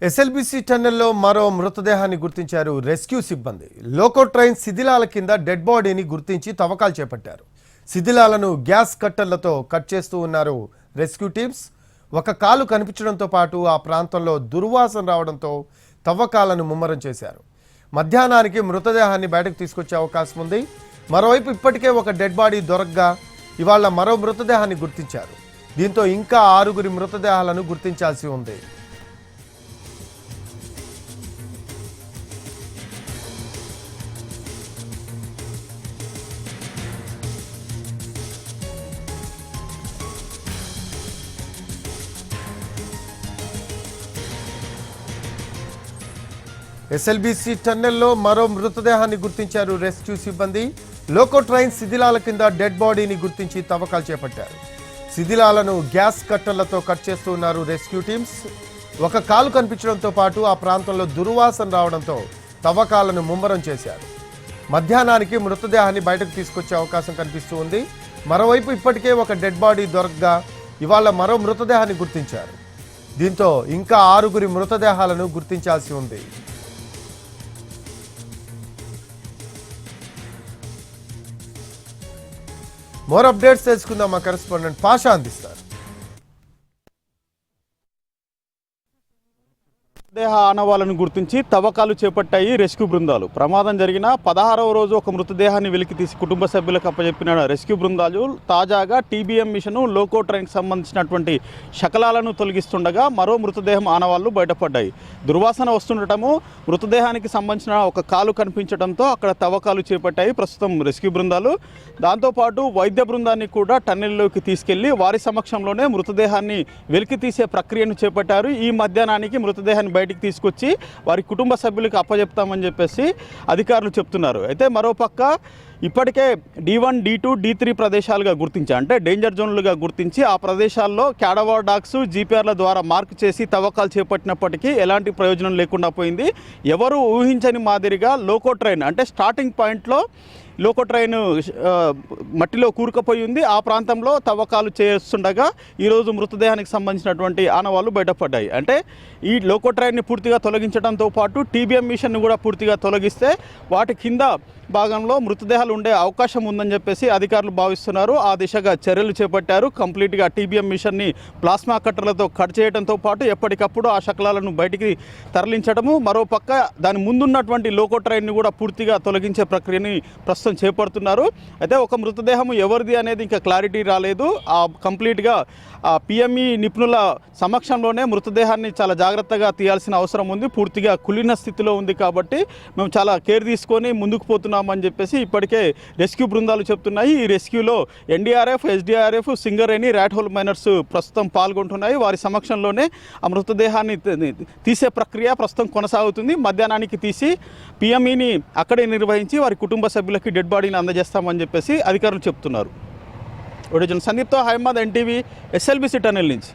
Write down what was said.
SLBC టన్నెల్లో మరో మృతదేహాన్ని గుర్తించారు రెస్క్యూ సిబ్బంది. లోకో ట్రైన్ శిథిలాల కింద డెడ్ బాడీని గుర్తించి తవ్వకాలు చేపట్టారు. శిథిలాలను గ్యాస్ కట్టర్లతో కట్ చేస్తూ ఉన్నారు రెస్క్యూ టీమ్స్. ఒక కాలు కనిపించడంతో పాటు ఆ ప్రాంతంలో దుర్వాసన రావడంతో తవ్వకాలను ముమ్మరం చేశారు. మధ్యాహ్నానికి మృతదేహాన్ని బయటకు తీసుకొచ్చే అవకాశం ఉంది. మరోవైపు ఇప్పటికే ఒక డెడ్ బాడీ దొరకగా ఇవాళ మరో మృతదేహాన్ని గుర్తించారు. దీంతో ఇంకా 6 మృతదేహాలను గుర్తించాల్సి ఉంది. ఎస్ఎల్బీసీ టన్నెల్లో మరో మృతదేహాన్ని గుర్తించారు రెస్క్యూ సిబ్బంది. లోకో ట్రైన్ శిథిలాల కింద డెడ్ బాడీని గుర్తించి తవ్వకాలు చేపట్టారు. శిథిలాలను గ్యాస్ కట్టర్లతో కట్ చేస్తూ ఉన్నారు రెస్క్యూ టీమ్స్. ఒక కాలు కనిపించడంతో పాటు ఆ ప్రాంతంలో దుర్వాసన రావడంతో తవ్వకాలను ముమ్మరం చేశారు. మధ్యాహ్నానికి మృతదేహాన్ని బయటకు తీసుకొచ్చే అవకాశం కనిపిస్తూ ఉంది. మరోవైపు ఇప్పటికే ఒక డెడ్ బాడీ దొరకగా ఇవాళ మరో మృతదేహాన్ని గుర్తించారు. దీంతో ఇంకా 6 మృతదేహాలను గుర్తించాల్సి ఉంది. మోర్ అప్డేట్స్ తెలుసుకుందాం. మా కరెస్పాండెంట్ పాషా అందిస్తారు. మృతదేహ ఆనవాలను గుర్తించి తవ్వకాలు చేపట్టాయి రెస్క్యూ బృందాలు. ప్రమాదం జరిగిన 16వ రోజు ఒక మృతదేహాన్ని వెలికి తీసి కుటుంబ సభ్యులకు అప్పచెప్పిన రెస్క్యూ బృందాలు తాజాగా టీబీఎం మిషన్ లోకో ట్రైన్కి సంబంధించినటువంటి శకలాలను తొలగిస్తుండగా మరో మృతదేహం ఆనవాళ్లు బయటపడ్డాయి. దుర్వాసన వస్తుండటము, మృతదేహానికి సంబంధించిన ఒక కాలు కనిపించడంతో అక్కడ తవ్వకాలు చేపట్టాయి ప్రస్తుతం రెస్క్యూ బృందాలు. దాంతోపాటు వైద్య బృందాన్ని కూడా టన్నెల్లోకి తీసుకెళ్లి వారి సమక్షంలోనే మృతదేహాన్ని వెలికి తీసే ప్రక్రియను చేపట్టారు. ఈ మధ్యాహ్నానికి మృతదేహాన్ని బయటికి తీసుకొచ్చి వారి కుటుంబ సభ్యులకు అప్పచెప్తామని చెప్పేసి అధికారులు చెప్తున్నారు. అయితే మరోపక్క ఇప్పటికే D1, D2, D3 ప్రదేశాలుగా గుర్తించి, అంటే డేంజర్ జోన్లుగా గుర్తించి ఆ ప్రదేశాల్లో క్యాడవర్ డాగ్స్, జీపీఆర్ల ద్వారా మార్క్ చేసి తవ్వకాలు చేపట్టినప్పటికీ ఎలాంటి ప్రయోజనం లేకుండా పోయింది. ఎవరు ఊహించని మాదిరిగా లోకో ట్రైన్ అంటే స్టార్టింగ్ పాయింట్లో లోకో ట్రైన్ మట్టిలో కూరుకుపోయి ఉంది. ఆ ప్రాంతంలో తవ్వకాలు చేస్తుండగా ఈరోజు మృతదేహానికి సంబంధించినటువంటి ఆనవాళ్లు బయటపడ్డాయి. అంటే ఈ లోకో ట్రైన్ని పూర్తిగా తొలగించడంతో పాటు టీబీఎం మిషన్ను కూడా పూర్తిగా తొలగిస్తే వాటి కింద భాగంలో మృతదేహాలు ఉండే అవకాశం ఉందని చెప్పేసి అధికారులు భావిస్తున్నారు. ఆ దిశగా చర్యలు చేపట్టారు. కంప్లీట్గా టీబీఎం మిషన్ని ప్లాస్మా కట్టర్లతో కట్ చేయడంతో పాటు ఎప్పటికప్పుడు ఆ శకలాలను బయటికి తరలించడము, మరోపక్క దాని ముందున్నటువంటి లోకో ట్రైన్ని కూడా పూర్తిగా తొలగించే ప్రక్రియని ప్రస్తుతం చేపడుతున్నారు. అయితే ఒక మృతదేహం ఎవరిది అనేది ఇంకా క్లారిటీ రాలేదు. కంప్లీట్గా పిఎంఈ నిపుణుల సమక్షంలోనే మృతదేహాన్ని చాలా జాగ్రత్తగా తీయాల్సిన అవసరం ఉంది. పూర్తిగా కులిన స్థితిలో ఉంది కాబట్టి మేము చాలా కేర్ తీసుకొని ముందుకు పోతున్నామని చెప్పేసి ఇప్పటికే రెస్క్యూ బృందాలు చెప్తున్నాయి. ఈ రెస్క్యూలో NDRF, SDRF, Singareni, rat hole miners ప్రస్తుతం పాల్గొంటున్నాయి. వారి సమక్షంలోనే ఆ మృతదేహాన్ని తీసే ప్రక్రియ ప్రస్తుతం కొనసాగుతుంది. మధ్యాహ్నానికి తీసి పిఎంఈని అక్కడే నిర్వహించి వారి కుటుంబ సభ్యులకి డెడ్ బాడీని అందజేస్తామని చెప్పేసి అధికారులు చెప్తున్నారు. సందీప్తో హైమద్, ఎన్టీవీ, ఎస్ఎల్బీసీ టన్నెల్ నుంచి.